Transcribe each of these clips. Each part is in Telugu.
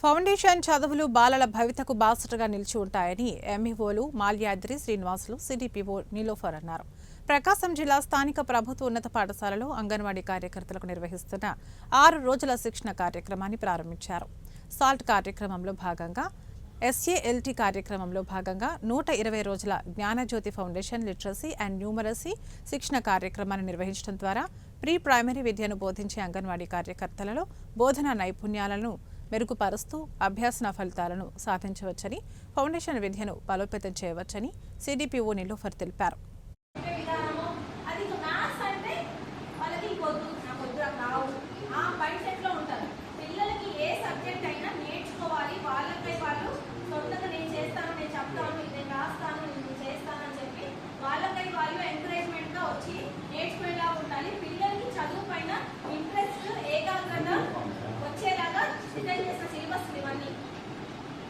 ఫౌండేషన్ చదువులు బాలల భవితకు బాసటగా నిలిచి ఉంటాయని ఎంఈఓలు మాల్యాద్రి శ్రీనివాసులు, సిడిపిఓ నీలోఫర్ అన్నారు. ప్రకాశం జిల్లా స్థానిక ప్రభుత్వ ఉన్నత పాఠశాలలో అంగన్వాడీ కార్యకర్తలకు నిర్వహిస్తున్న 6 రోజుల శిక్షణ కార్యక్రమాన్ని ప్రారంభించారు. సాల్ట్ కార్యక్రమంలో భాగంగా ఎస్ఏఎల్టీ కార్యక్రమంలో భాగంగా 120 రోజుల Gnanajyothi foundation literacy and numeracy శిక్షణ కార్యక్రమాన్ని నిర్వహించడం ద్వారా ప్రీ ప్రైమరీ విద్యను బోధించే అంగన్వాడీ కార్యకర్తలలో బోధనా నైపుణ్యాలను మెరుగుపరుస్తూ అభ్యాసన ఫలితాలను సాధించవచ్చని, ఫౌండేషన్ విద్యను బలోపేతం చేయవచ్చని సిడిపిఓ నీలోఫర్ తెలిపారు.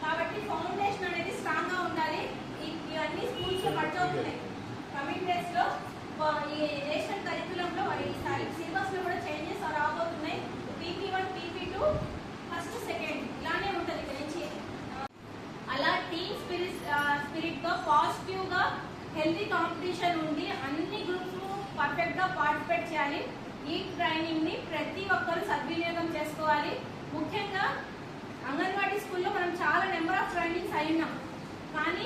కాబట్టి ఫౌండేషన్ అనేది స్ట్రాంగ్ గా ఉండాలి. ఇవన్నీ స్కూల్స్ లో పడుతున్నాయి. కమింగ్ డేస్ లో ఈ నేషనల్ కరిక్యులం లో ఈసారి సిలబస్ లో కూడా చేంజెస్ రాబోతున్నాయి. PP1 PP2 ఫస్ట్ సెకండ్ ఇలానే ఉంటుంది ఇక్కడ నుంచి. అలా టీమ్ స్పిరిట్ గా పాజిటివ్ గా హెల్తీ కాంపిటీషన్ ఉండి అన్ని గ్రూప్స్ పర్ఫెక్ట్ గా పార్టిసిపేట్ చేయాలి. ఈ ట్రైనింగ్ ని ప్రతి ఒక్కరు సద్వినియోగం చేసుకోవాలి. ముఖ్యంగా అంగన్వాడీ స్కూల్లో మనం చాలా నెంబర్ ఆఫ్ ట్రైనింగ్స్ అయినాం, కానీ